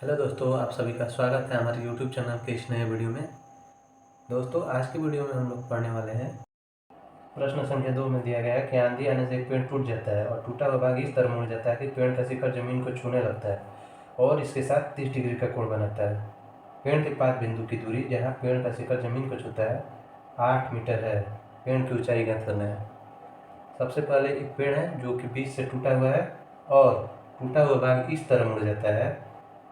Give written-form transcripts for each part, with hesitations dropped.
Hello दोस्तों, आप सभी का स्वागत है हमारे YouTube चैनल के इस नए वीडियो में। दोस्तों, आज की वीडियो में हम लोग पढ़ने वाले हैं प्रश्न संख्या 2 में दिया गया है कि आंधी आने से एक पेड़ टूट जाता है और टूटा हुआ भाग इस तरह मुड़ जाता है कि पेड़ का शिखर जमीन को छूने लगता है और इसके साथ 30 डिग्री का कोण बनाता है। पेड़ के पास बिंदु की दूरी जहाँ पेड़ का शिखर जमीन को छूता है 8 मीटर है। पेड़ की ऊंचाई ज्ञात करना है। सबसे पहले एक पेड़ है जो कि बीच से टूटा हुआ है और टूटा हुआ भाग इस तरह मुड़ जाता है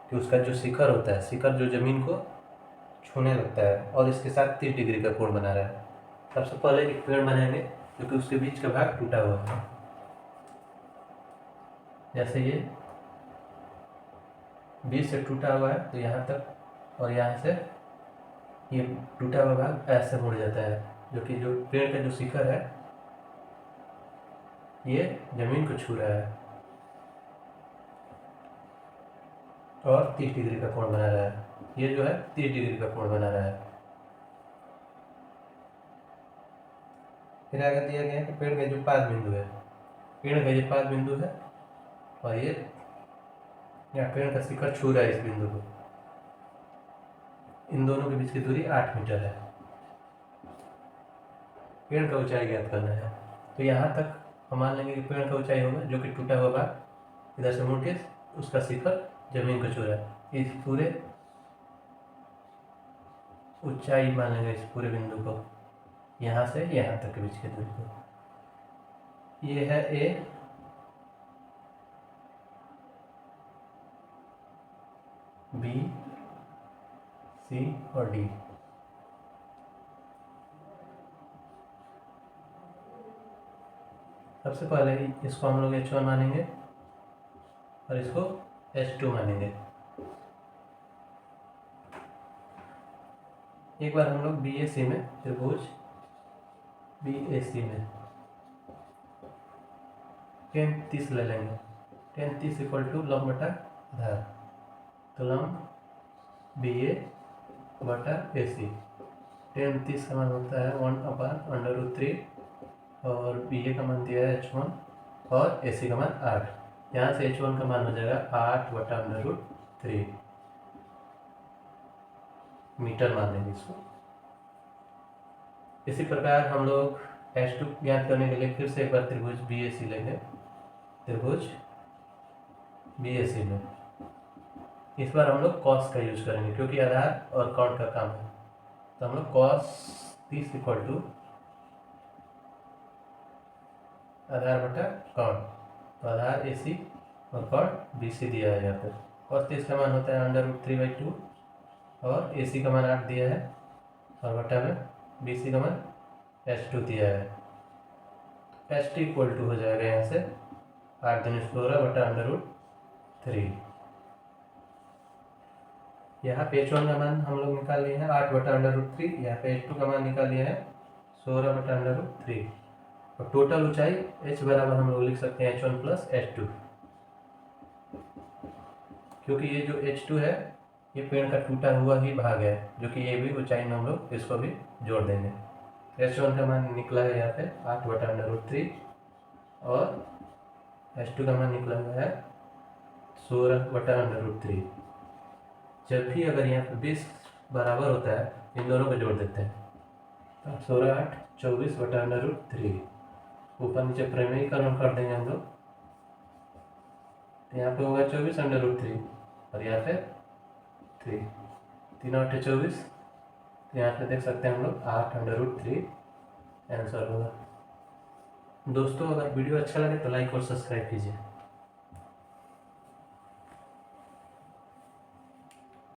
कि उसका जो शिखर होता है, शिखर जो जमीन को छूने लगता है और इसके साथ 30 डिग्री का कोण बना रहा है। सबसे पहले एक पेड़ बनाएंगे जो कि उसके बीच का भाग टूटा हुआ है। जैसे ये बीच से टूटा हुआ है तो यहाँ तक और यहाँ से ये टूटा हुआ भाग ऐसे मुड़ जाता है, जो कि जो पेड़ का जो शिखर है ये जमीन को छू रहा है और 30 डिग्री का कोण बना रहा है। ये जो है 30 डिग्री का कोण बना रहा है। फिर आगे दिया गया है कि पेड़ का जो पाद बिंदु है, पेड़ का ये पाद बिंदु है और ये यहाँ पेड़ का शिखर छू रहा है इस बिंदु को। इन दोनों के बीच की दूरी 8 मीटर है। पेड़ का ऊंचाई ज्ञात करना है। तो यहाँ तक हम मान लेंगे कि पेड़ का ऊंचाई होगा जो कि टूटा हुआ भाग इधर से मुड़ के उसका शिखर जमीन को छू रहा है। इस पूरे ऊंचाई मान लेंगे इस पूरे बिंदु को, यहाँ से यहाँ तक के बीच की दूरी को। ये है ए, बी, सी और डी। सबसे पहले इसको हम लोग H1 मानेंगे और इसको H2 मानेंगे। एक बार हम लोग BAC में त्रिभुज BAC में tan 30 ले लेंगे। tan 30 इक्वल टू लंब बटा आधार, तो लंब BA बटा AC। tan 30 का मान होता है 1/√3 और BA का मान दिया है H1 और AC का मान 8। यहाँ से H1 का मान हो जाएगा 8/√3 मीटर मान लेंगे इसको। इसी प्रकार हम लोग H2 ज्ञात करने के लिए फिर से एक बार त्रिभुज BAC लेंगे। त्रिभुज BAC में इस बार हम लोग कॉस का यूज करेंगे क्योंकि आधार और कौण का काम है। तो हम लोग cos 30 इक्वल टू आधार बटा कौण, तो आधार AC और कौण BC दिया है। यहाँ पर cos 30 का मान होता है √3/2 और AC का मान 8 दिया है और बटा में BC का मान H2 दिया है। H2 इक्वल टू हो जाएगा यहाँ से 8 दूनी 16 बटा √3। यहाँ पे H1 का मान हम लोग निकाल लिए हैं 8/√3, यहाँ पे H2 का मान निकाल लिया है 16/√3 और टोटल ऊंचाई H बराबर हम लोग लिख सकते हैं H1 प्लस H2, क्योंकि ये जो H2 है ये पेड़ का टूटा हुआ ही भाग है, जो कि ये भी ऊंचाई में हम लोग इसको भी जोड़ देंगे। H1 का मान निकला है यहाँ पे 8/√3 और H2 का मान निकला हुआ है 16/√3। जब भी अगर यहाँ पे 20 बराबर होता है इन दोनों को जोड़ देते हैं, तो 16 8 24/√3 ऊपर नीचे प्रमेयीकरण कर देंगे हम लोग। तो यहाँ पे होगा 24/√3 और यहाँ पे 3, 3 8 24। तो यहाँ पे देख सकते हैं हम लोग 8/√3 आंसर होगा। दोस्तों, अगर वीडियो अच्छा लगे तो लाइक और सब्सक्राइब कीजिए।